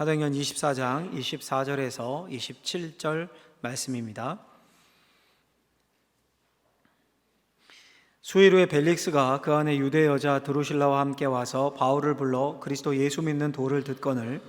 사도행전 24장 24절에서 27절 말씀입니다. 수일 후에 벨릭스가 그 안에 유대 여자 드루실라와 함께 와서 바울을 불러 그리스도 예수 믿는 도를 듣거늘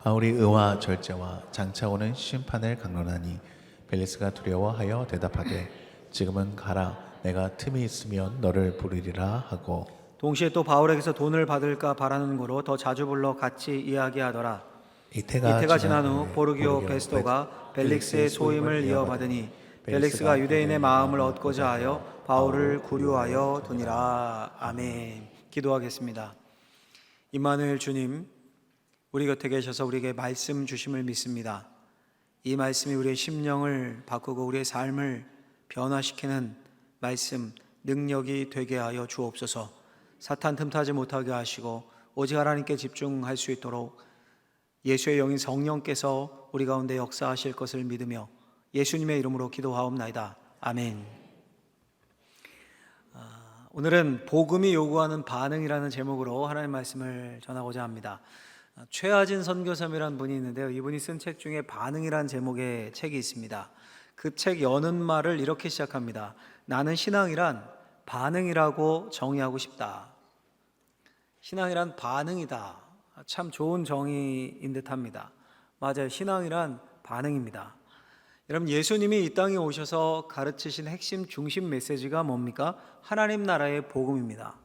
바울이 의와 절제와 장차 오는 심판을 강론하니 벨리스가 두려워하여 대답하되 지금은 가라, 내가 틈이 있으면 너를 부르리라 하고 동시에 또 바울에게서 돈을 받을까 바라는 거로 더 자주 불러 같이 이야기하더라. 이태가 지난 후 포르기오 베스토가 벨릭스의 소임을 이어받으니 벨릭스가 유대인의 마음을 얻고자 하여 바울을 구류하여 두니라. 아멘. 기도하겠습니다. 임마누엘 주님, 우리 곁에 계셔서 우리에게 말씀 주심을 믿습니다. 이 말씀이 우리의 심령을 바꾸고 우리의 삶을 변화시키는 말씀, 능력이 되게 하여 주옵소서. 사탄 틈타지 못하게 하시고 오직 하나님께 집중할 수 있도록 예수의 영인 성령께서 우리 가운데 역사하실 것을 믿으며 예수님의 이름으로 기도하옵나이다. 아멘. 오늘은 복음이 요구하는 반응이라는 제목으로 하나님의 말씀을 전하고자 합니다. 최하진 선교사님이라는 분이 있는데요, 이분이 쓴 책 중에 반응이라는 제목의 책이 있습니다. 그 책 여는 말을 이렇게 시작합니다. 나는 신앙이란 반응이라고 정의하고 싶다. 신앙이란 반응이다. 참 좋은 정의인 듯합니다. 맞아요. 신앙이란 반응입니다. 여러분, 예수님이 이 땅에 오셔서 가르치신 핵심 중심 메시지가 뭡니까? 하나님 나라의 복음입니다.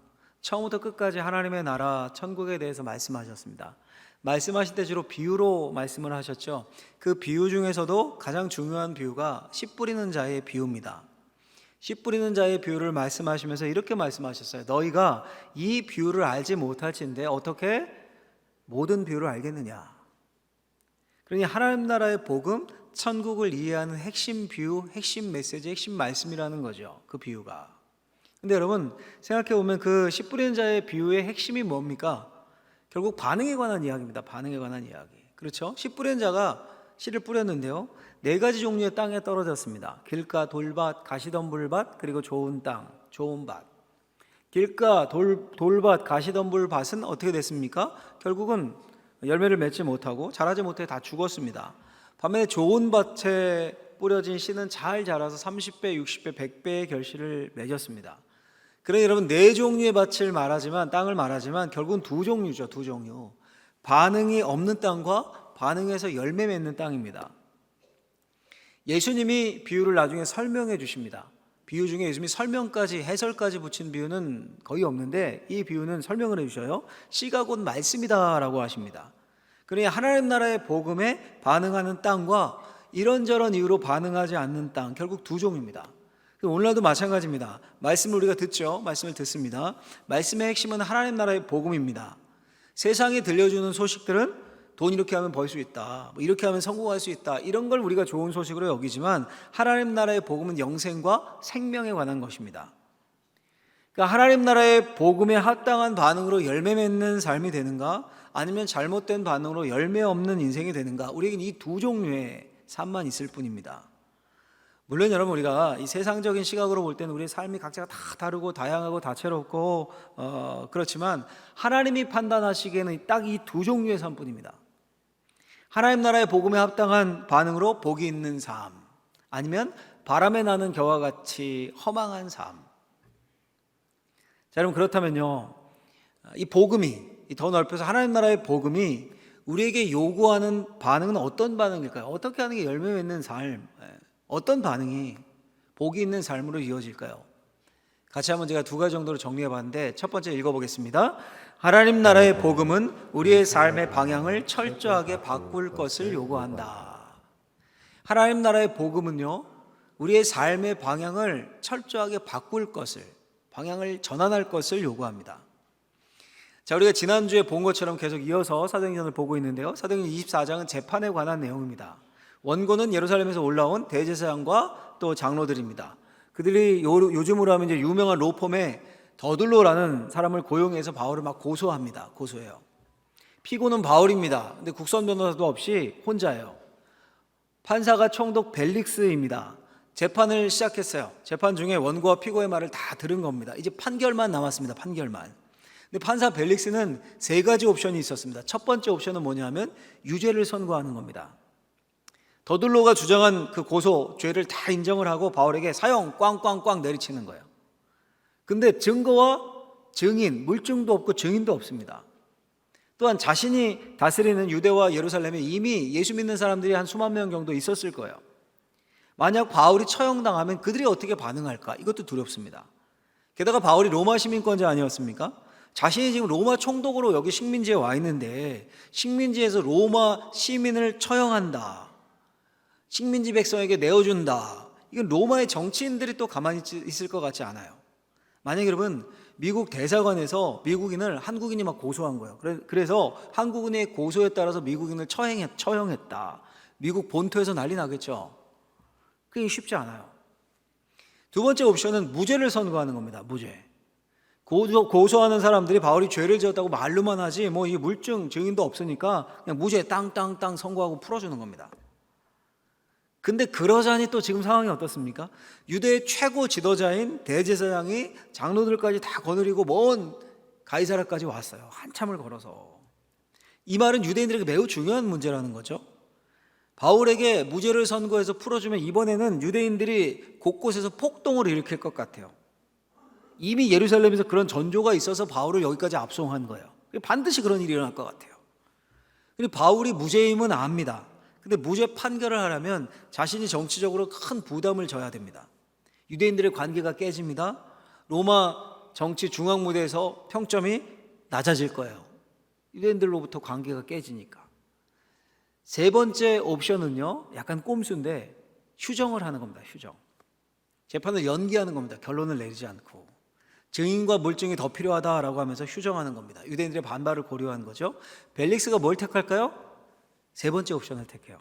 처음부터 끝까지 하나님의 나라, 천국에 대해서 말씀하셨습니다. 말씀하실 때 주로 비유로 말씀을 하셨죠. 그 비유 중에서도 가장 중요한 비유가 씨 뿌리는 자의 비유입니다. 씨 뿌리는 자의 비유를 말씀하시면서 이렇게 말씀하셨어요. 너희가 이 비유를 알지 못할진데 어떻게 모든 비유를 알겠느냐. 그러니 하나님 나라의 복음, 천국을 이해하는 핵심 비유, 핵심 메시지, 핵심 말씀이라는 거죠. 그 비유가. 근데 여러분, 생각해 보면 그 씨 뿌리는 자의 비유의 핵심이 뭡니까? 결국 반응에 관한 이야기입니다. 반응에 관한 이야기. 그렇죠? 씨 뿌리는 자가 씨를 뿌렸는데요, 4가지 종류의 땅에 떨어졌습니다. 길가, 돌밭, 가시덤불밭, 그리고 좋은 땅, 좋은 밭. 길가, 돌밭, 가시덤불밭은 어떻게 됐습니까? 결국은 열매를 맺지 못하고 자라지 못해 다 죽었습니다. 반면에 좋은 밭에 뿌려진 씨는 잘 자라서 30배, 60배, 100배의 결실을 맺었습니다. 그러니 여러분, 4종류의 밭을 말하지만, 땅을 말하지만 결국은 2종류죠. 2종류. 반응이 없는 땅과 반응해서 열매 맺는 땅입니다. 예수님이 비유를 나중에 설명해 주십니다. 비유 중에 예수님이 설명까지, 해설까지 붙인 비유는 거의 없는데 이 비유는 설명을 해주셔요. 씨가 곧 말씀이다 라고 하십니다. 그러니 하나님 나라의 복음에 반응하는 땅과 이런저런 이유로 반응하지 않는 땅, 결국 2종입니다. 오늘날도 마찬가지입니다. 말씀을 우리가 듣죠. 말씀을 듣습니다. 말씀의 핵심은 하나님 나라의 복음입니다. 세상에 들려주는 소식들은 돈 이렇게 하면 벌 수 있다, 이렇게 하면 성공할 수 있다, 이런 걸 우리가 좋은 소식으로 여기지만 하나님 나라의 복음은 영생과 생명에 관한 것입니다. 그러니까 하나님 나라의 복음에 합당한 반응으로 열매 맺는 삶이 되는가, 아니면 잘못된 반응으로 열매 없는 인생이 되는가, 우리에게는 이 2종류의 삶만 있을 뿐입니다. 물론 여러분, 우리가 이 세상적인 시각으로 볼 때는 우리의 삶이 각자가 다 다르고 다양하고 다채롭고 그렇지만 하나님이 판단하시기에는 딱 이 2종류의 삶뿐입니다. 하나님 나라의 복음에 합당한 반응으로 복이 있는 삶, 아니면 바람에 나는 겨와 같이 허망한 삶. 자, 여러분, 그렇다면요, 이 복음이, 더 넓혀서 하나님 나라의 복음이 우리에게 요구하는 반응은 어떤 반응일까요? 어떻게 하는 게 열매 맺는 삶, 어떤 반응이 복이 있는 삶으로 이어질까요? 같이 한번 제가 2가지 정도로 정리해 봤는데, 첫 번째 읽어보겠습니다. 하나님 나라의 복음은 우리의 삶의 방향을 철저하게 바꿀 것을 요구한다. 하나님 나라의 복음은요, 우리의 삶의 방향을 철저하게 바꿀 것을, 방향을 전환할 것을 요구합니다. 자, 우리가 지난주에 본 것처럼 계속 이어서 사도행전을 보고 있는데요, 사도행전 24장은 재판에 관한 내용입니다. 원고는 예루살렘에서 올라온 대제사장과 또 장로들입니다. 그들이 요즘으로 하면 이제 유명한 로펌의 더둘로라는 사람을 고용해서 바울을 막 고소합니다. 고소해요. 피고는 바울입니다. 근데 국선 변호사도 없이 혼자예요. 판사가 총독 벨릭스입니다. 재판을 시작했어요. 재판 중에 원고와 피고의 말을 다 들은 겁니다. 이제 판결만 남았습니다. 판결만. 근데 판사 벨릭스는 세 가지 옵션이 있었습니다. 첫 번째 옵션은 뭐냐면 유죄를 선고하는 겁니다. 더둘로가 주장한 그 고소, 죄를 다 인정을 하고 바울에게 사형 꽝꽝꽝 내리치는 거예요. 근데 증거와 증인, 물증도 없고 증인도 없습니다. 또한 자신이 다스리는 유대와 예루살렘에 이미 예수 믿는 사람들이 한 수만 명 정도 있었을 거예요. 만약 바울이 처형당하면 그들이 어떻게 반응할까? 이것도 두렵습니다. 게다가 바울이 로마 시민권자 아니었습니까? 자신이 지금 로마 총독으로 여기 식민지에 와 있는데 식민지에서 로마 시민을 처형한다, 식민지 백성에게 내어준다, 이건 로마의 정치인들이 또 가만히 있을 것 같지 않아요. 만약 여러분 미국 대사관에서 미국인을 한국인이 막 고소한 거예요. 그래서 한국인의 고소에 따라서 미국인을 처형했다, 미국 본토에서 난리 나겠죠. 그게 쉽지 않아요. 두 번째 옵션은 무죄를 선고하는 겁니다. 무죄. 고소하는 사람들이 바울이 죄를 지었다고 말로만 하지 뭐 이 물증 증인도 없으니까 그냥 무죄 땅땅땅 선고하고 풀어주는 겁니다. 근데 그러자니 또 지금 상황이 어떻습니까? 유대의 최고 지도자인 대제사장이 장로들까지 다 거느리고 먼 가이사라까지 왔어요. 한참을 걸어서. 이 말은 유대인들에게 매우 중요한 문제라는 거죠. 바울에게 무죄를 선고해서 풀어주면 이번에는 유대인들이 곳곳에서 폭동을 일으킬 것 같아요. 이미 예루살렘에서 그런 전조가 있어서 바울을 여기까지 압송한 거예요. 반드시 그런 일이 일어날 것 같아요. 근데 바울이 무죄임은 압니다. 근데 무죄 판결을 하려면 자신이 정치적으로 큰 부담을 져야 됩니다. 유대인들의 관계가 깨집니다. 로마 정치 중앙 무대에서 평점이 낮아질 거예요. 유대인들로부터 관계가 깨지니까. 세 번째 옵션은요, 약간 꼼수인데 휴정을 하는 겁니다. 휴정. 재판을 연기하는 겁니다. 결론을 내리지 않고. 증인과 물증이 더 필요하다라고 하면서 휴정하는 겁니다. 유대인들의 반발을 고려한 거죠. 벨릭스가 뭘 택할까요? 세 번째 옵션을 택해요.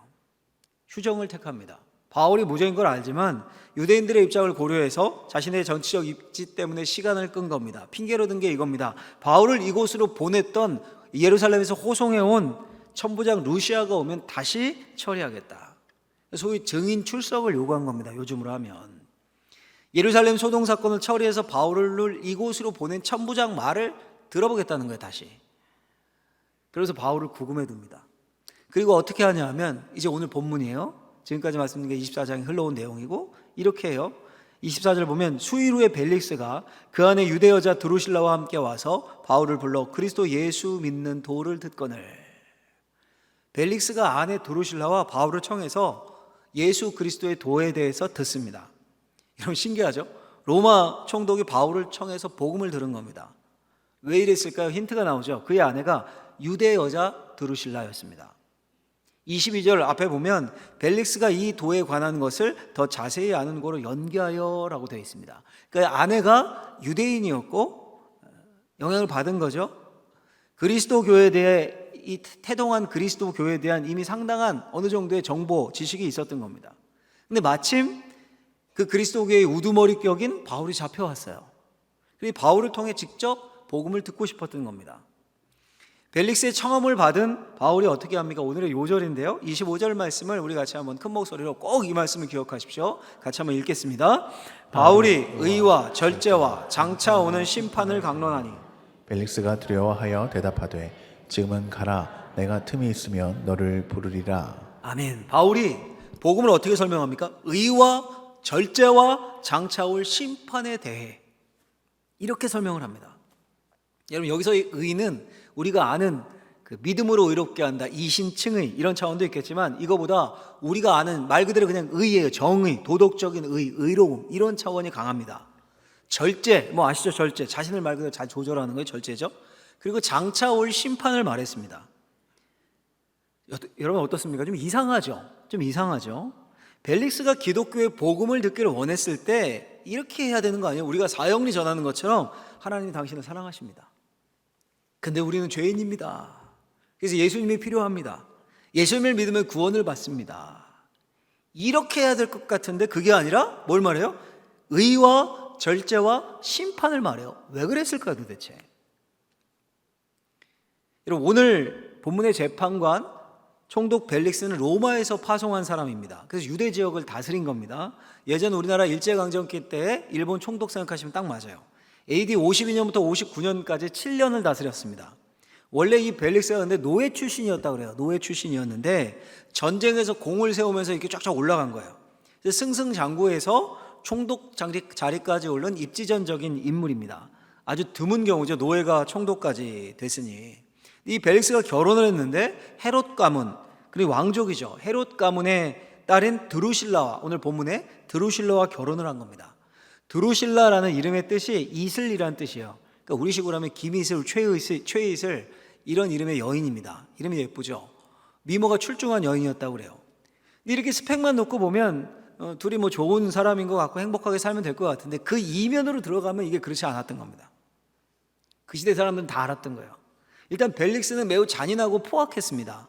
휴정을 택합니다. 바울이 무죄인 걸 알지만 유대인들의 입장을 고려해서 자신의 정치적 입지 때문에 시간을 끈 겁니다. 핑계로 든 게 이겁니다. 바울을 이곳으로 보냈던 예루살렘에서 호송해온 천부장 루시아가 오면 다시 처리하겠다. 소위 증인 출석을 요구한 겁니다. 요즘으로 하면. 예루살렘 소동 사건을 처리해서 바울을 이곳으로 보낸 천부장 말을 들어보겠다는 거예요. 다시. 그래서 바울을 구금해 둡니다. 그리고 어떻게 하냐 하면 이제 오늘 본문이에요. 지금까지 말씀드린 게 24장에 흘러온 내용이고 이렇게 해요. 24절 보면 수일 후에 벨릭스가 그 안에 유대 여자 드루실라와 함께 와서 바울을 불러 그리스도 예수 믿는 도를 듣거늘. 벨릭스가 안에 드루실라와 바울을 청해서 예수 그리스도의 도에 대해서 듣습니다. 여러분 신기하죠? 로마 총독이 바울을 청해서 복음을 들은 겁니다. 왜 이랬을까요? 힌트가 나오죠. 그의 아내가 유대 여자 드루실라였습니다. 22절 앞에 보면 벨릭스가 이 도에 관한 것을 더 자세히 아는 거로 연기하여 라고 되어 있습니다. 그러니까 아내가 유대인이었고 영향을 받은 거죠. 그리스도 교회에 대해 이 태동한 그리스도 교회에 대한 이미 상당한 어느 정도의 정보, 지식이 있었던 겁니다. 근데 마침 그 그리스도 교회의 우두머리 격인 바울이 잡혀왔어요. 그래서 바울을 통해 직접 복음을 듣고 싶었던 겁니다. 벨릭스의 청함을 받은 바울이 어떻게 합니까? 오늘의 요절인데요. 25절 말씀을 우리 같이 한번 큰 목소리로 꼭 이 말씀을 기억하십시오. 같이 한번 읽겠습니다. 바울이 의와 절제와 장차 오는 심판을 강론하니. 벨릭스가 두려워하여 대답하되 지금은 가라. 내가 틈이 있으면 너를 부르리라. 아멘. 바울이 복음을 어떻게 설명합니까? 의와 절제와 장차 올 심판에 대해 이렇게 설명을 합니다. 여러분 여기서의 의는 우리가 아는 그 믿음으로 의롭게 한다, 이신칭의 이런 차원도 있겠지만 이거보다 우리가 아는 말 그대로 그냥 의예요. 정의, 도덕적인 의, 의로움 이런 차원이 강합니다. 절제, 뭐 아시죠? 절제, 자신을 말 그대로 잘 조절하는 거예요. 절제죠. 그리고 장차 올 심판을 말했습니다. 여러분 어떻습니까? 좀 이상하죠? 벨릭스가 기독교의 복음을 듣기를 원했을 때 이렇게 해야 되는 거 아니에요? 우리가 사형리 전하는 것처럼 하나님이 당신을 사랑하십니다. 근데 우리는 죄인입니다. 그래서 예수님이 필요합니다. 예수님을 믿으면 구원을 받습니다. 이렇게 해야 될 것 같은데 그게 아니라 뭘 말해요? 의와 절제와 심판을 말해요. 왜 그랬을까요 도대체? 여러분 오늘 본문의 재판관 총독 벨릭스는 로마에서 파송한 사람입니다. 그래서 유대 지역을 다스린 겁니다. 예전 우리나라 일제강점기 때 일본 총독 생각하시면 딱 맞아요. AD 52년부터 59년까지 7년을 다스렸습니다. 원래 이 벨릭스가 근데 노예 출신이었다고 그래요. 노예 출신이었는데 전쟁에서 공을 세우면서 이렇게 쫙쫙 올라간 거예요. 그래서 승승장구해서 총독 자리까지 오른 입지전적인 인물입니다. 아주 드문 경우죠. 노예가 총독까지 됐으니. 이 벨릭스가 결혼을 했는데 헤롯 가문, 그리고 왕족이죠. 헤롯 가문의 딸인 드루실라와, 오늘 본문에 드루실라와 결혼을 한 겁니다. 드루실라라는 이름의 뜻이 이슬이라는 뜻이에요. 그러니까 우리식으로 하면 김이슬, 최이슬 이런 이름의 여인입니다. 이름이 예쁘죠. 미모가 출중한 여인이었다고 그래요. 근데 이렇게 스펙만 놓고 보면 둘이 뭐 좋은 사람인 것 같고 행복하게 살면 될 것 같은데 그 이면으로 들어가면 이게 그렇지 않았던 겁니다. 그 시대 사람들은 다 알았던 거예요. 일단 벨릭스는 매우 잔인하고 포악했습니다.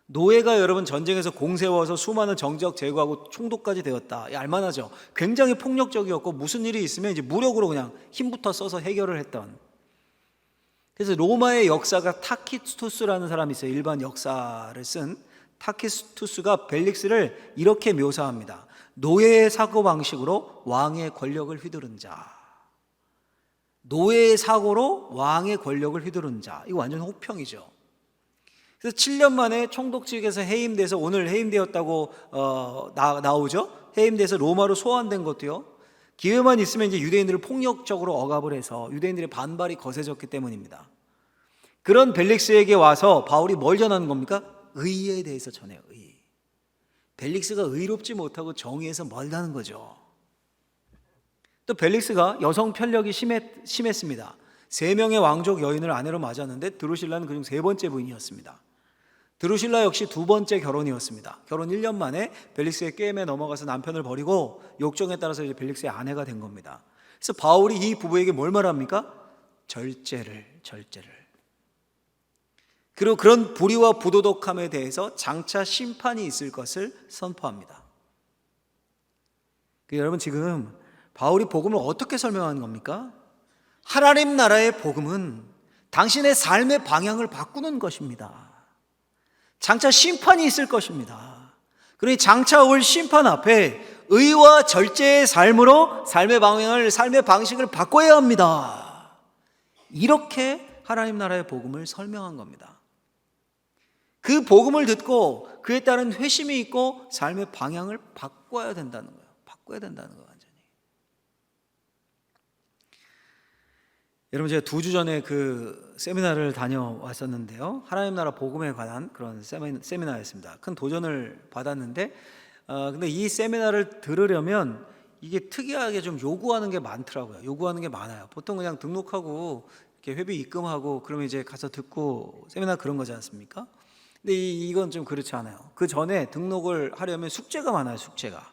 노예가 여러분 전쟁에서 공 세워서 수많은 정적 제거하고 총독까지 되었다. 알만하죠. 굉장히 폭력적이었고 무슨 일이 있으면 이제 무력으로 그냥 힘부터 써서 해결을 했던. 그래서 로마의 역사가 타키투스라는 사람이 있어요. 일반 역사를 쓴 타키투스가 벨릭스를 이렇게 묘사합니다. 노예의 사고방식으로 왕의 권력을 휘두른 자. 노예의 사고로 왕의 권력을 휘두른 자. 이거 완전 혹평이죠. 그래서 7년 만에 총독직에서 해임돼서 오늘 해임되었다고 나오죠. 해임돼서 로마로 소환된 것도요. 기회만 있으면 이제 유대인들을 폭력적으로 억압을 해서 유대인들의 반발이 거세졌기 때문입니다. 그런 벨릭스에게 와서 바울이 뭘 전하는 겁니까? 의에 대해서 전해요. 의. 벨릭스가 의롭지 못하고 정의에서 멀다는 거죠. 또 벨릭스가 여성 편력이 심했습니다. 3명의 왕족 여인을 아내로 맞았는데 드루실라는 그중 3번째 부인이었습니다. 드루실라 역시 2번째 결혼이었습니다. 결혼 1년 만에 벨릭스의 꾀임에 넘어가서 남편을 버리고 욕정에 따라서 이제 벨릭스의 아내가 된 겁니다. 그래서 바울이 이 부부에게 뭘 말합니까? 절제를. 그리고 그런 불의와 부도덕함에 대해서 장차 심판이 있을 것을 선포합니다. 여러분 지금 바울이 복음을 어떻게 설명하는 겁니까? 하나님 나라의 복음은 당신의 삶의 방향을 바꾸는 것입니다. 장차 심판이 있을 것입니다. 그러니 장차 올 심판 앞에 의와 절제의 삶으로 삶의 방향을, 삶의 방식을 바꿔야 합니다. 이렇게 하나님 나라의 복음을 설명한 겁니다. 그 복음을 듣고 그에 따른 회심이 있고 삶의 방향을 바꿔야 된다는 거예요. 바꿔야 된다는 거예요, 완전히. 여러분 제가 2주 전에 그 세미나를 다녀왔었는데요. 하나님 나라 복음에 관한 그런 세미나였습니다. 큰 도전을 받았는데 근데 이 세미나를 들으려면 이게 특이하게 좀 요구하는 게 많더라고요. 요구하는 게 많아요. 보통 그냥 등록하고 이렇게 회비 입금하고 그러면 이제 가서 듣고 세미나 그런 거지 않습니까? 근데 이건 좀 그렇지 않아요. 그 전에 등록을 하려면 숙제가 많아요. 숙제가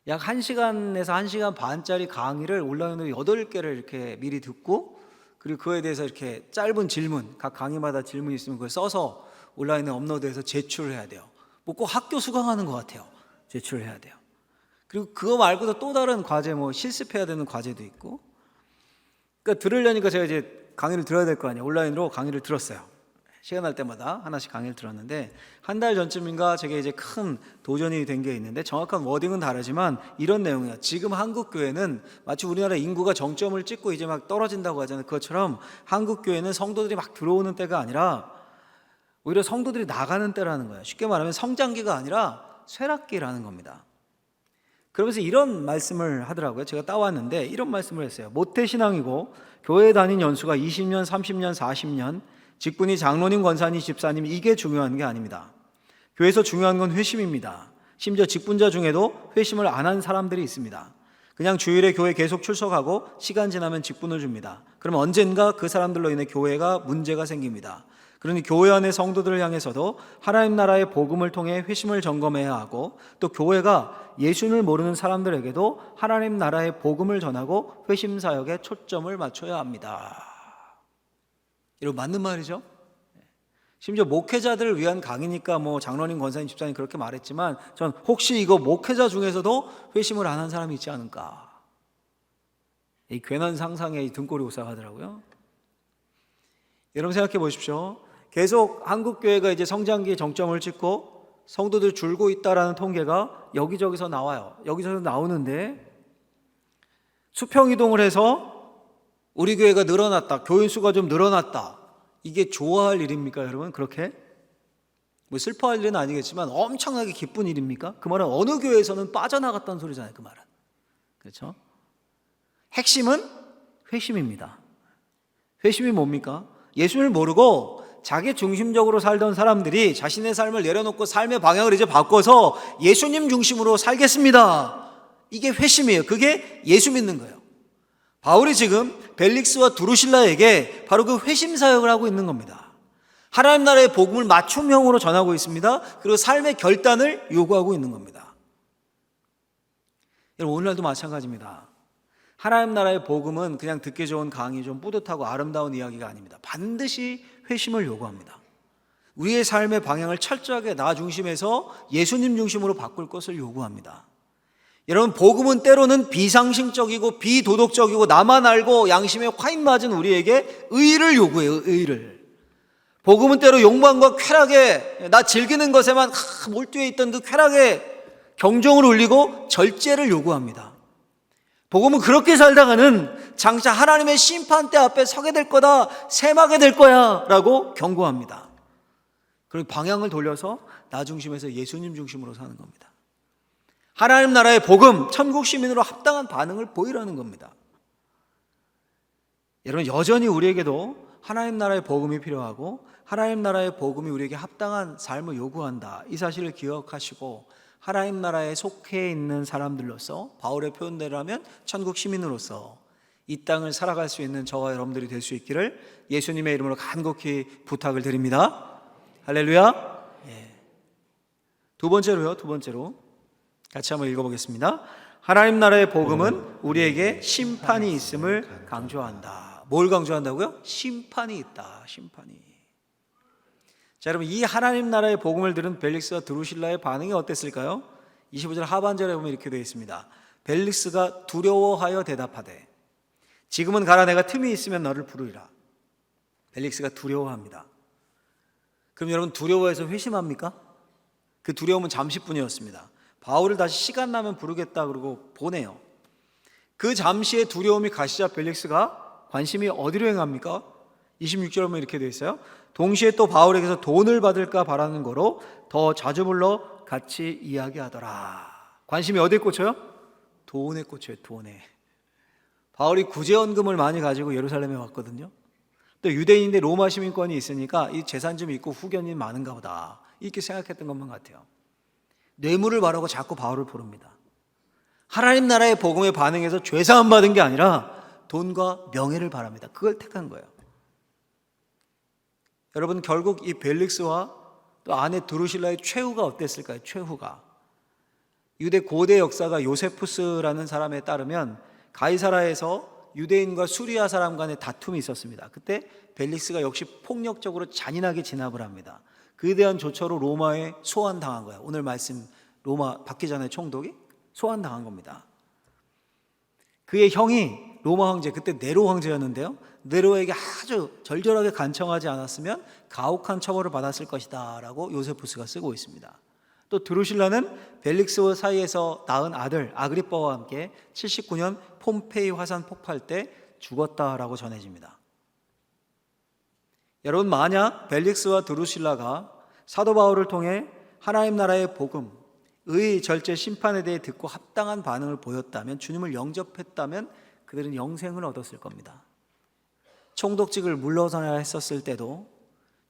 약 1시간에서 1시간 반짜리 강의를 온라인으로 8개를 이렇게 미리 듣고 그리고 그에 대해서 이렇게 짧은 질문, 각 강의마다 질문이 있으면 그걸 써서 온라인에 업로드해서 제출을 해야 돼요. 뭐 꼭 학교 수강하는 것 같아요. 제출을 해야 돼요. 그리고 그거 말고도 또 다른 과제, 뭐 실습해야 되는 과제도 있고. 그러니까 들으려니까 제가 이제 강의를 들어야 될 거 아니에요. 온라인으로 강의를 들었어요. 시간 날 때마다 하나씩 강의를 들었는데 한 달 전쯤인가 제게 이제 큰 도전이 된 게 있는데 정확한 워딩은 다르지만 이런 내용이에요. 지금 한국 교회는 마치 우리나라 인구가 정점을 찍고 이제 막 떨어진다고 하잖아요. 그것처럼 한국 교회는 성도들이 막 들어오는 때가 아니라 오히려 성도들이 나가는 때라는 거예요. 쉽게 말하면 성장기가 아니라 쇠락기라는 겁니다. 그러면서 이런 말씀을 하더라고요. 제가 따왔는데 이런 말씀을 했어요. 모태신앙이고 교회 다닌 연수가 20년, 30년, 40년, 직분이 장로님, 권사님, 집사님, 이게 중요한 게 아닙니다. 교회에서 중요한 건 회심입니다. 심지어 직분자 중에도 회심을 안 한 사람들이 있습니다. 그냥 주일에 교회 계속 출석하고 시간 지나면 직분을 줍니다. 그러면 언젠가 그 사람들로 인해 교회가 문제가 생깁니다. 그러니 교회 안의 성도들을 향해서도 하나님 나라의 복음을 통해 회심을 점검해야 하고 또 교회가 예수를 모르는 사람들에게도 하나님 나라의 복음을 전하고 회심 사역에 초점을 맞춰야 합니다. 이거 맞는 말이죠? 심지어 목회자들을 위한 강의니까 뭐 장로님, 권사님, 집사님 그렇게 말했지만 전 혹시 이거 목회자 중에서도 회심을 안 한 사람이 있지 않을까? 이 괜한 상상에 등골이 오싹하더라고요. 여러분 생각해 보십시오. 계속 한국교회가 이제 성장기에 정점을 찍고 성도들 줄고 있다라는 통계가 여기저기서 나와요. 여기저기서 나오는데 수평이동을 해서 우리 교회가 늘어났다, 교인 수가 좀 늘어났다, 이게 좋아할 일입니까 여러분? 그렇게? 뭐 슬퍼할 일은 아니겠지만 엄청나게 기쁜 일입니까? 그 말은 어느 교회에서는 빠져나갔다는 소리잖아요. 그 말은. 그렇죠? 핵심은 회심입니다. 회심이 뭡니까? 예수를 모르고 자기 중심적으로 살던 사람들이 자신의 삶을 내려놓고 삶의 방향을 이제 바꿔서 예수님 중심으로 살겠습니다. 이게 회심이에요. 그게 예수 믿는 거예요. 바울이 지금 벨릭스와 두루실라에게 바로 그 회심 사역을 하고 있는 겁니다. 하나님 나라의 복음을 맞춤형으로 전하고 있습니다. 그리고 삶의 결단을 요구하고 있는 겁니다. 여러분, 오늘날도 마찬가지입니다. 하나님 나라의 복음은 그냥 듣기 좋은 강의, 좀 뿌듯하고 아름다운 이야기가 아닙니다. 반드시 회심을 요구합니다. 우리의 삶의 방향을 철저하게 나 중심에서 예수님 중심으로 바꿀 것을 요구합니다. 여러분, 복음은 때로는 비상식적이고 비도덕적이고 나만 알고 양심에 화인 맞은 우리에게 의의를 요구해요. 의의를. 복음은 때로 욕망과 쾌락에, 나 즐기는 것에만 몰두해 있던 그 쾌락에 경종을 울리고 절제를 요구합니다. 복음은 그렇게 살다가는 장차 하나님의 심판대 앞에 서게 될 거다, 셈하게 될 거야 라고 경고합니다. 그리고 방향을 돌려서 나 중심에서 예수님 중심으로 사는 겁니다. 하나님 나라의 복음, 천국 시민으로 합당한 반응을 보이라는 겁니다. 여러분, 여전히 우리에게도 하나님 나라의 복음이 필요하고 하나님 나라의 복음이 우리에게 합당한 삶을 요구한다, 이 사실을 기억하시고 하나님 나라에 속해 있는 사람들로서, 바울의 표현대로 하면 천국 시민으로서 이 땅을 살아갈 수 있는 저와 여러분들이 될 수 있기를 예수님의 이름으로 간곡히 부탁을 드립니다. 할렐루야. 두 번째로 같이 한번 읽어보겠습니다. 하나님 나라의 복음은 우리에게 심판이 있음을 강조한다. 뭘 강조한다고요? 심판이 있다. 심판이. 자, 여러분, 이 하나님 나라의 복음을 들은 벨릭스와 드루실라의 반응이 어땠을까요? 25절 하반절에 보면 이렇게 되어 있습니다. 벨릭스가 두려워하여 대답하되 지금은 가라, 내가 틈이 있으면 너를 부르리라. 벨릭스가 두려워합니다. 그럼 여러분, 두려워해서 회심합니까? 그 두려움은 잠시뿐이었습니다. 바울을 다시 시간 나면 부르겠다 그러고 보내요. 그 잠시의 두려움이 가시자 벨릭스가 관심이 어디로 행합니까? 26절에 보면 이렇게 되어 있어요. 동시에 또 바울에게서 돈을 받을까 바라는 거로 더 자주 불러 같이 이야기하더라. 관심이 어디에 꽂혀요? 돈에 꽂혀요. 돈에. 바울이 구제원금을 많이 가지고 예루살렘에 왔거든요. 또 유대인인데 로마 시민권이 있으니까 이 재산 좀 있고 후견이 많은가 보다, 이렇게 생각했던 것만 같아요. 뇌물을 바라고 자꾸 바울을 부릅니다. 하나님 나라의 복음에 반응해서 죄사함 받은 게 아니라 돈과 명예를 바랍니다. 그걸 택한 거예요. 여러분, 결국 이 벨릭스와 또 아내 드루실라의 최후가 어땠을까요? 최후가. 유대 고대 역사가 요세푸스라는 사람에 따르면 가이사라에서 유대인과 수리아 사람 간의 다툼이 있었습니다. 그때 벨릭스가 역시 폭력적으로 잔인하게 진압을 합니다. 그에 대한 조처로 로마에 소환당한 거예요. 오늘 말씀 로마 받기 전에 총독이 소환당한 겁니다. 그의 형이 로마 황제, 그때 네로 황제였는데요, 네로에게 아주 절절하게 간청하지 않았으면 가혹한 처벌을 받았을 것이다 라고 요세푸스가 쓰고 있습니다. 또 드루실라는 벨릭스와 사이에서 낳은 아들 아그리빠와 함께 79년 폼페이 화산 폭발 때 죽었다라고 전해집니다. 여러분, 만약 벨릭스와 드루실라가 사도 바울을 통해 하나님 나라의 복음, 의, 절제, 심판에 대해 듣고 합당한 반응을 보였다면, 주님을 영접했다면 그들은 영생을 얻었을 겁니다. 총독직을 물러서야 했었을 때도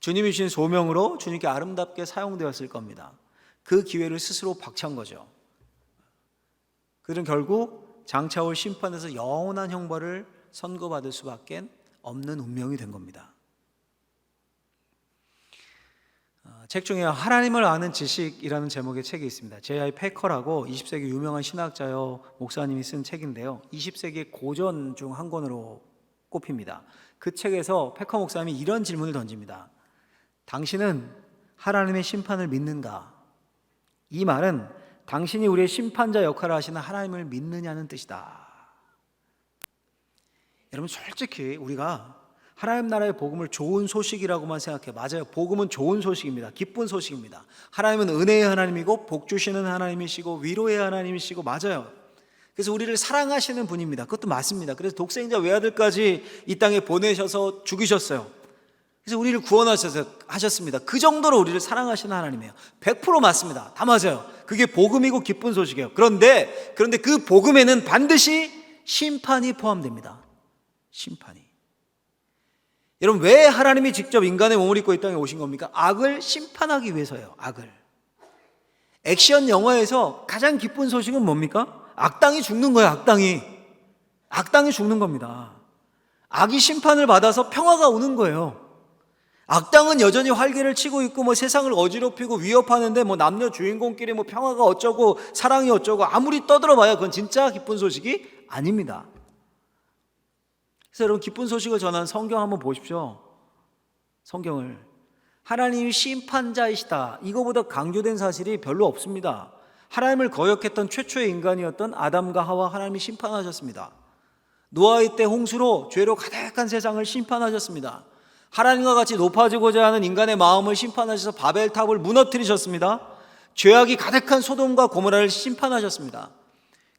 주님이 주신 소명으로 주님께 아름답게 사용되었을 겁니다. 그 기회를 스스로 박찬 거죠. 그들은 결국 장차 올 심판에서 영원한 형벌을 선고받을 수밖에 없는 운명이 된 겁니다. 책 중에 하나님을 아는 지식이라는 제목의 책이 있습니다. J.I. 패커라고 20세기 유명한 신학자요 목사님이 쓴 책인데요, 20세기 고전 중 한 권으로 꼽힙니다. 그 책에서 패커 목사님이 이런 질문을 던집니다. 당신은 하나님의 심판을 믿는가? 이 말은 당신이 우리의 심판자 역할을 하시는 하나님을 믿느냐는 뜻이다. 여러분, 솔직히 우리가 하나님 나라의 복음을 좋은 소식이라고만 생각해요. 맞아요. 복음은 좋은 소식입니다. 기쁜 소식입니다. 하나님은 은혜의 하나님이고 복 주시는 하나님이시고 위로의 하나님이시고, 맞아요. 그래서 우리를 사랑하시는 분입니다. 그것도 맞습니다. 그래서 독생자 외아들까지 이 땅에 보내셔서 죽이셨어요. 그래서 우리를 구원하셨습니다. 그 정도로 우리를 사랑하시는 하나님이에요. 100% 맞습니다. 다 맞아요. 그게 복음이고 기쁜 소식이에요. 그런데 그 복음에는 반드시 심판이 포함됩니다. 심판이. 여러분, 왜 하나님이 직접 인간의 몸을 입고 이 땅에 오신 겁니까? 악을 심판하기 위해서예요. 악을. 액션 영화에서 가장 기쁜 소식은 뭡니까? 악당이 죽는 거예요. 악당이 죽는 겁니다. 악이 심판을 받아서 평화가 오는 거예요. 악당은 여전히 활개를 치고 있고 뭐 세상을 어지럽히고 위협하는데 뭐 남녀 주인공끼리 뭐 평화가 어쩌고 사랑이 어쩌고 아무리 떠들어봐야 그건 진짜 기쁜 소식이 아닙니다. 그래서 여러분, 기쁜 소식을 전한 성경 한번 보십시오. 성경을. 하나님이 심판자이시다, 이거보다 강조된 사실이 별로 없습니다. 하나님을 거역했던 최초의 인간이었던 아담과 하와 하나님이 심판하셨습니다. 노아의 때 홍수로 죄로 가득한 세상을 심판하셨습니다. 하나님과 같이 높아지고자 하는 인간의 마음을 심판하셔서 바벨탑을 무너뜨리셨습니다. 죄악이 가득한 소돔과 고모라를 심판하셨습니다.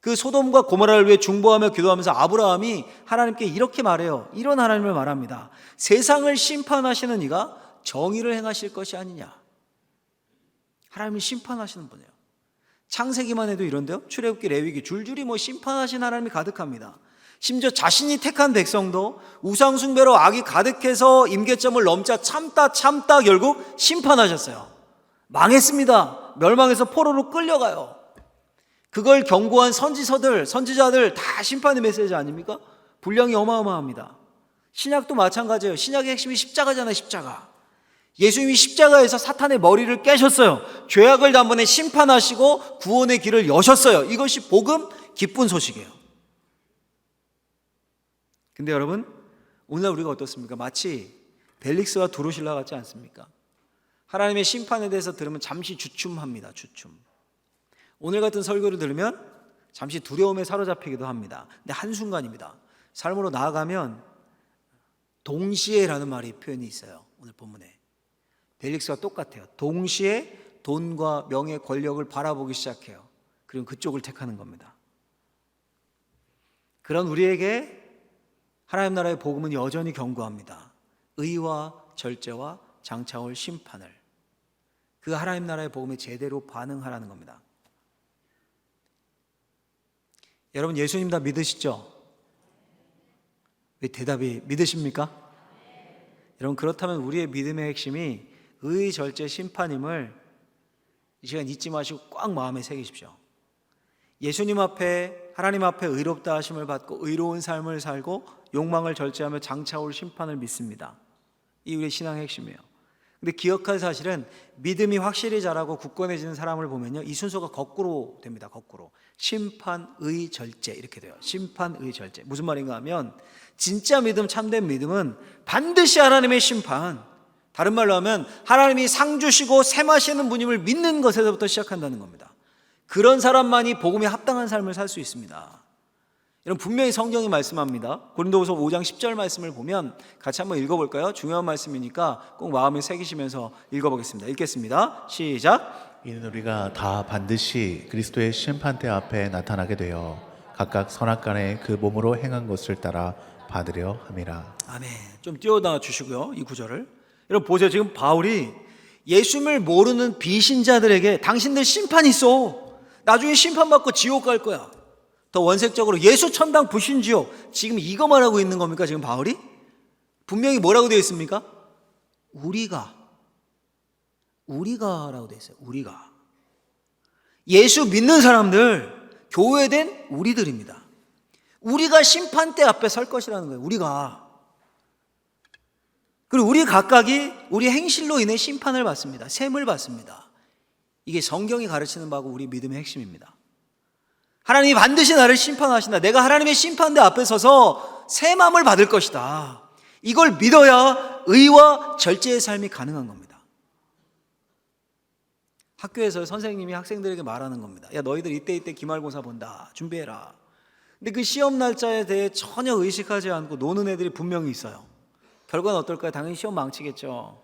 그 소돔과 고모라를 위해 중보하며 기도하면서 아브라함이 하나님께 이렇게 말해요. 이런 하나님을 말합니다. 세상을 심판하시는 이가 정의를 행하실 것이 아니냐. 하나님이 심판하시는 분이에요. 창세기만 해도 이런데요. 출애굽기, 레위기 줄줄이 뭐 심판하신 하나님이 가득합니다. 심지어 자신이 택한 백성도 우상 숭배로 악이 가득해서 임계점을 넘자 참다 결국 심판하셨어요. 망했습니다. 멸망해서 포로로 끌려가요. 그걸 경고한 선지자들 다 심판의 메시지 아닙니까? 분량이 어마어마합니다. 신약도 마찬가지예요. 신약의 핵심이 십자가잖아요. 십자가. 예수님이 십자가에서 사탄의 머리를 깨셨어요. 죄악을 단번에 심판하시고 구원의 길을 여셨어요. 이것이 복음, 기쁜 소식이에요. 근데 여러분, 오늘날 우리가 어떻습니까? 마치 벨릭스와 드루실라 같지 않습니까? 하나님의 심판에 대해서 들으면 잠시 주춤합니다. 주춤. 오늘 같은 설교를 들으면 잠시 두려움에 사로잡히기도 합니다. 근데 한순간입니다. 삶으로 나아가면 동시에라는 말이 표현이 있어요. 오늘 본문에. 벨릭스와 똑같아요. 동시에 돈과 명예, 권력을 바라보기 시작해요. 그리고 그쪽을 택하는 겁니다. 그런 우리에게 하나님 나라의 복음은 여전히 경고합니다. 의와 절제와 장차올 심판을. 그 하나님 나라의 복음에 제대로 반응하라는 겁니다. 여러분, 예수님 다 믿으시죠? 왜 대답이 믿으십니까? 여러분, 그렇다면 우리의 믿음의 핵심이 의, 절제, 심판임을 이 시간 잊지 마시고 꽉 마음에 새기십시오. 예수님 앞에, 하나님 앞에 의롭다 하심을 받고 의로운 삶을 살고 욕망을 절제하며 장차올 심판을 믿습니다. 이 우리의 신앙의 핵심이에요. 근데 기억할 사실은 믿음이 확실히 자라고 굳건해지는 사람을 보면요, 이 순서가 거꾸로 됩니다. 거꾸로. 심판, 의, 절제 이렇게 돼요. 심판, 의, 절제. 무슨 말인가 하면 진짜 믿음, 참된 믿음은 반드시 하나님의 심판, 다른 말로 하면 하나님이 상 주시고 샘하시는 분임을 믿는 것에서부터 시작한다는 겁니다. 그런 사람만이 복음에 합당한 삶을 살 수 있습니다. 여러분, 분명히 성경이 말씀합니다. 고린도후서 5장 10절 말씀을 보면 같이 한번 읽어볼까요? 중요한 말씀이니까 꼭 마음에 새기시면서 읽어보겠습니다. 읽겠습니다. 시작. 이는 우리가 다 반드시 그리스도의 심판대 앞에 나타나게 되어 각각 선악간에 그 몸으로 행한 것을 따라 받으려 함이라. 아멘. 좀 띄워놔 주시고요, 이 구절을. 여러분 보세요. 지금 바울이 예수님을 모르는 비신자들에게 당신들 심판이 있어. 나중에 심판받고 지옥 갈 거야. 더 원색적으로 예수 천당 불신지옥. 지금 이거 말하고 있는 겁니까? 지금 바울이? 분명히 뭐라고 되어 있습니까? 우리가라고 되어 있어요. 우리가. 예수 믿는 사람들, 교회된 우리들입니다. 우리가 심판대 앞에 설 것이라는 거예요. 우리가. 그리고 우리 각각이 우리 행실로 인해 심판을 받습니다. 셈을 받습니다. 이게 성경이 가르치는 바고 우리 믿음의 핵심입니다. 하나님이 반드시 나를 심판하신다. 내가 하나님의 심판대 앞에 서서 셈함을 받을 것이다. 이걸 믿어야 의와 절제의 삶이 가능한 겁니다. 학교에서 선생님이 학생들에게 말하는 겁니다. 야, 너희들 이때 기말고사 본다. 준비해라. 근데 그 시험 날짜에 대해 전혀 의식하지 않고 노는 애들이 분명히 있어요. 결과는 어떨까요? 당연히 시험 망치겠죠.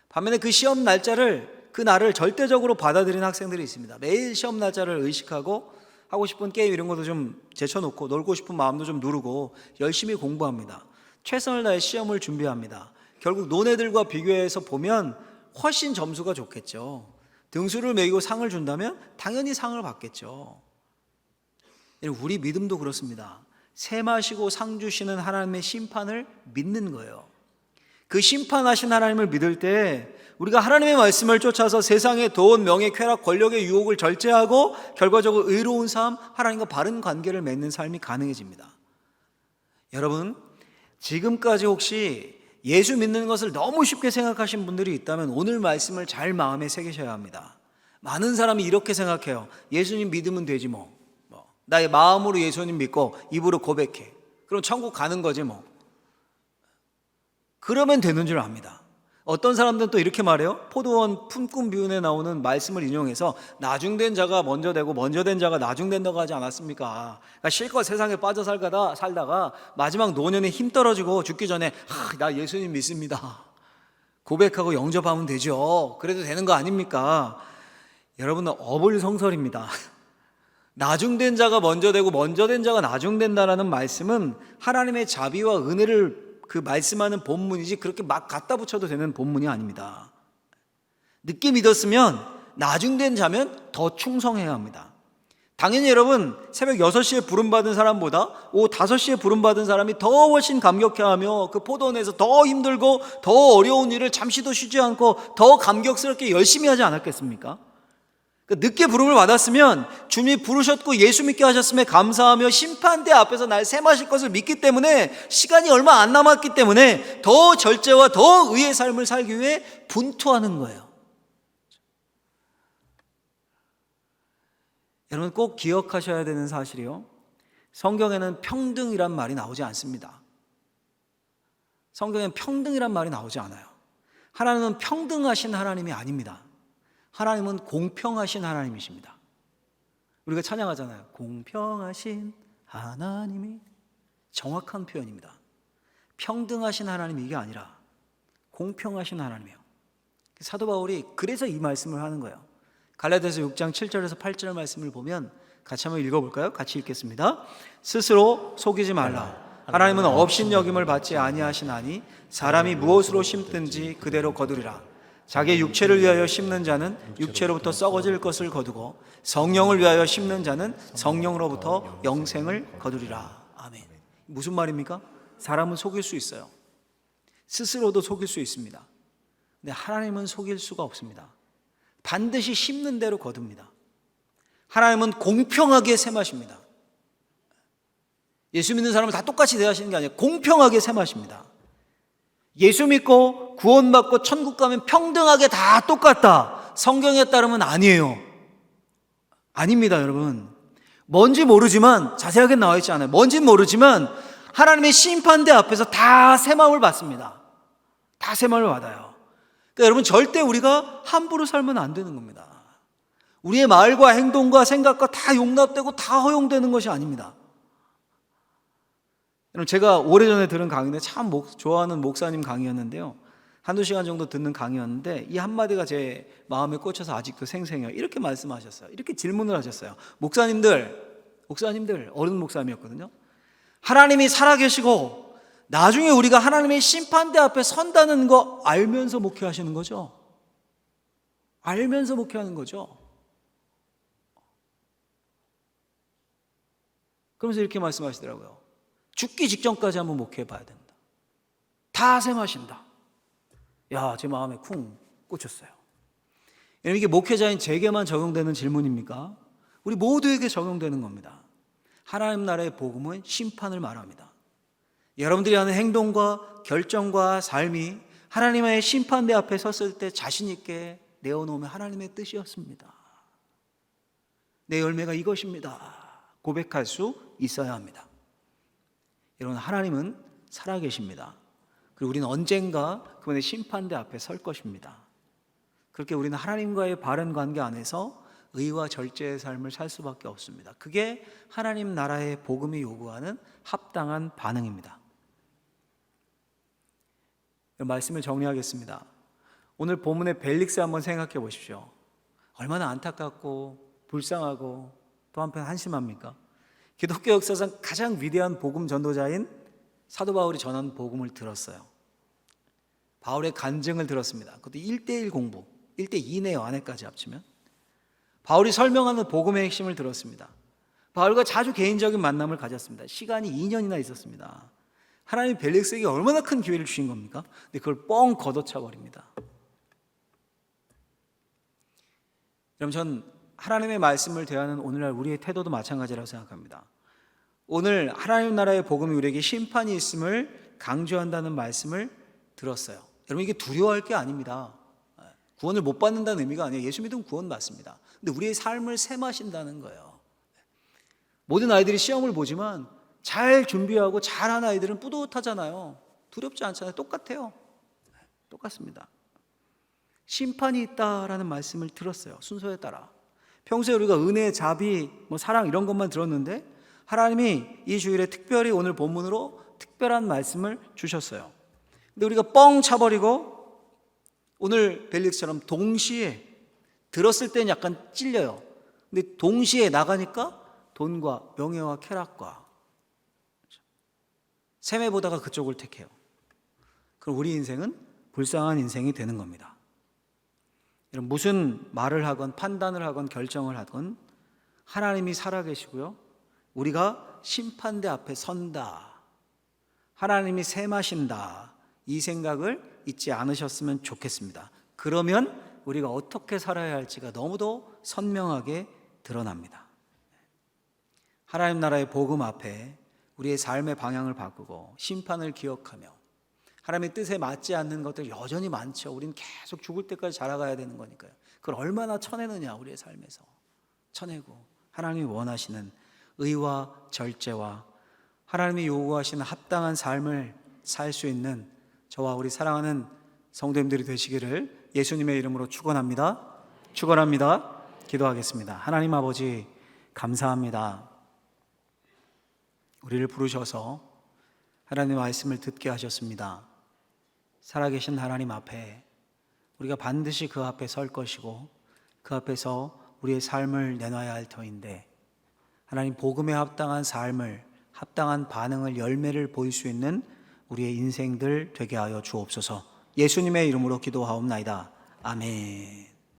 반면에 그 시험 날짜를, 그 날을 절대적으로 받아들이는 학생들이 있습니다. 매일 시험 날짜를 의식하고 하고 싶은 게임 이런 것도 좀 제쳐놓고 놀고 싶은 마음도 좀 누르고 열심히 공부합니다. 최선을 다해 시험을 준비합니다. 결국 노네들과 비교해서 보면 훨씬 점수가 좋겠죠. 등수를 매기고 상을 준다면 당연히 상을 받겠죠. 우리 믿음도 그렇습니다. 세 마시고 상 주시는 하나님의 심판을 믿는 거예요. 그 심판하신 하나님을 믿을 때 우리가 하나님의 말씀을 쫓아서 세상의 돈, 명예, 쾌락, 권력의 유혹을 절제하고 결과적으로 의로운 삶, 하나님과 바른 관계를 맺는 삶이 가능해집니다. 여러분, 지금까지 혹시 예수 믿는 것을 너무 쉽게 생각하신 분들이 있다면 오늘 말씀을 잘 마음에 새기셔야 합니다. 많은 사람이 이렇게 생각해요. 예수님 믿으면 되지 뭐. 나의 마음으로 예수님 믿고 입으로 고백해. 그럼 천국 가는 거지 뭐. 그러면 되는 줄 압니다. 어떤 사람들은 또 이렇게 말해요. 포도원 품꾼 비유에 나오는 말씀을 인용해서 나중된 자가 먼저 되고 먼저 된 자가 나중된다고 하지 않았습니까? 그러니까 실컷 세상에 빠져 살다가 마지막 노년에 힘 떨어지고 죽기 전에 나 예수님 믿습니다 고백하고 영접하면 되죠. 그래도 되는 거 아닙니까? 여러분, 어불성설입니다. 나중된 자가 먼저 되고 먼저 된 자가 나중된다라는 말씀은 하나님의 자비와 은혜를 그 말씀하는 본문이지 그렇게 막 갖다 붙여도 되는 본문이 아닙니다. 늦게 믿었으면 나중된 자면 더 충성해야 합니다. 당연히 여러분, 새벽 6시에 부름받은 사람보다 오후 5시에 부름받은 사람이 더 훨씬 감격해하며 그 포도원에서 더 힘들고 더 어려운 일을 잠시도 쉬지 않고 더 감격스럽게 열심히 하지 않았겠습니까? 늦게 부름을 받았으면 주님이 부르셨고 예수 믿게 하셨음에 감사하며 심판대 앞에서 날 세마실 것을 믿기 때문에 시간이 얼마 안 남았기 때문에 더 절제와 더 의의 삶을 살기 위해 분투하는 거예요. 여러분, 꼭 기억하셔야 되는 사실이요, 성경에는 평등이란 말이 나오지 않습니다. 성경에는 평등이란 말이 나오지 않아요. 하나님은 평등하신 하나님이 아닙니다. 하나님은 공평하신 하나님이십니다. 우리가 찬양하잖아요. 공평하신 하나님이. 정확한 표현입니다. 평등하신 하나님이 이게 아니라 공평하신 하나님이에요. 사도 바울이 그래서 이 말씀을 하는 거예요. 갈라디아서 6장 7절에서 8절 말씀을 보면 같이 한번 읽어볼까요? 같이 읽겠습니다. 스스로 속이지 말라. 하나님은 업신여김을 받지 아니하시나니 사람이 무엇으로 심든지 그대로 거두리라. 자기의 육체를 위하여 심는 자는 육체로부터 썩어질 것을 거두고 성령을 위하여 심는 자는 성령으로부터 영생을 거두리라. 아멘. 무슨 말입니까? 사람은 속일 수 있어요. 스스로도 속일 수 있습니다. 근데 하나님은 속일 수가 없습니다. 반드시 심는 대로 거둡니다. 하나님은 공평하게 셈하십니다. 예수 믿는 사람을 다 똑같이 대하시는 게 아니라 공평하게 셈하십니다. 예수 믿고 구원받고 천국 가면 평등하게 다 똑같다, 성경에 따르면 아니에요. 아닙니다. 여러분, 뭔지 모르지만, 자세하게 나와 있지 않아요. 뭔지는 모르지만 하나님의 심판대 앞에서 다 셈함을 받습니다. 다 셈함을 받아요. 그러니까 여러분, 절대 우리가 함부로 살면 안 되는 겁니다. 우리의 말과 행동과 생각과 다 용납되고 다 허용되는 것이 아닙니다. 제가 오래전에 들은 강의인데 참 좋아하는 목사님 강의였는데요, 한두 시간 정도 듣는 강의였는데 이 한마디가 제 마음에 꽂혀서 아직도 생생해요. 이렇게 말씀하셨어요. 이렇게 질문을 하셨어요. 목사님들, 어른 목사님이었거든요. 하나님이 살아계시고 나중에 우리가 하나님의 심판대 앞에 선다는 거 알면서 목회하시는 거죠? 알면서 목회하는 거죠? 그러면서 이렇게 말씀하시더라고요. 죽기 직전까지 한번 목회해 봐야 된다. 다 셈하신다. 야, 제 마음에 쿵 꽂혔어요. 이게 목회자인 제게만 적용되는 질문입니까? 우리 모두에게 적용되는 겁니다. 하나님 나라의 복음은 심판을 말합니다. 여러분들이 하는 행동과 결정과 삶이 하나님의 심판대 앞에 섰을 때 자신 있게 내어놓으면 하나님의 뜻이었습니다. 내 열매가 이것입니다. 고백할 수 있어야 합니다. 여러분, 하나님은 살아계십니다. 그리고 우리는 언젠가 그분의 심판대 앞에 설 것입니다. 그렇게 우리는 하나님과의 바른 관계 안에서 의와 절제의 삶을 살 수밖에 없습니다. 그게 하나님 나라의 복음이 요구하는 합당한 반응입니다. 말씀을 정리하겠습니다. 오늘 본문의 벨릭스 한번 생각해 보십시오. 얼마나 안타깝고 불쌍하고 또 한편 한심합니까? 기독교 역사상 가장 위대한 복음 전도자인 사도 바울이 전한 복음을 들었어요. 바울의 간증을 들었습니다. 그것도 1대1 공부, 1대2 내요, 안에까지 합치면. 바울이 설명하는 복음의 핵심을 들었습니다. 바울과 자주 개인적인 만남을 가졌습니다. 시간이 2년이나 있었습니다. 하나님이 벨릭스에게 얼마나 큰 기회를 주신 겁니까? 근데 그걸 뻥 걷어차 버립니다. 그럼 전 하나님의 말씀을 대하는 오늘날 우리의 태도도 마찬가지라고 생각합니다. 오늘 하나님 나라의 복음이 우리에게 심판이 있음을 강조한다는 말씀을 들었어요. 여러분, 이게 두려워할 게 아닙니다. 구원을 못 받는다는 의미가 아니에요. 예수 믿으면 구원 받습니다. 근데 우리의 삶을 셈하신다는 거예요. 모든 아이들이 시험을 보지만 잘 준비하고 잘한 아이들은 뿌듯하잖아요. 두렵지 않잖아요. 똑같아요. 똑같습니다. 심판이 있다라는 말씀을 들었어요. 순서에 따라. 평소에 우리가 은혜, 자비, 사랑 이런 것만 들었는데 하나님이 이 주일에 특별히 오늘 본문으로 특별한 말씀을 주셨어요. 근데 우리가 뻥 차버리고 오늘 벨릭스처럼 동시에 들었을 때는 약간 찔려요. 근데 동시에 나가니까 돈과 명예와 쾌락과 셈해 보다가 그쪽을 택해요. 그럼 우리 인생은 불쌍한 인생이 되는 겁니다. 여러분, 무슨 말을 하건 판단을 하건 결정을 하건 하나님이 살아계시고요, 우리가 심판대 앞에 선다, 하나님이 셈하신다, 이 생각을 잊지 않으셨으면 좋겠습니다. 그러면 우리가 어떻게 살아야 할지가 너무도 선명하게 드러납니다. 하나님 나라의 복음 앞에 우리의 삶의 방향을 바꾸고 심판을 기억하며 하나님의 뜻에 맞지 않는 것들 여전히 많죠. 우리는 계속 죽을 때까지 자라가야 되는 거니까요. 그걸 얼마나 쳐내느냐, 우리의 삶에서 쳐내고 하나님이 원하시는 의와 절제와 하나님이 요구하시는 합당한 삶을 살 수 있는 저와 우리 사랑하는 성도님들이 되시기를 예수님의 이름으로 축원합니다. 축원합니다. 기도하겠습니다. 하나님 아버지, 감사합니다. 우리를 부르셔서 하나님의 말씀을 듣게 하셨습니다. 살아계신 하나님 앞에 우리가 반드시 그 앞에 설 것이고 그 앞에서 우리의 삶을 내놔야 할 터인데, 하나님 복음에 합당한 삶을, 합당한 반응을, 열매를 보일 수 있는 우리의 인생들 되게 하여 주옵소서. 예수님의 이름으로 기도하옵나이다. 아멘.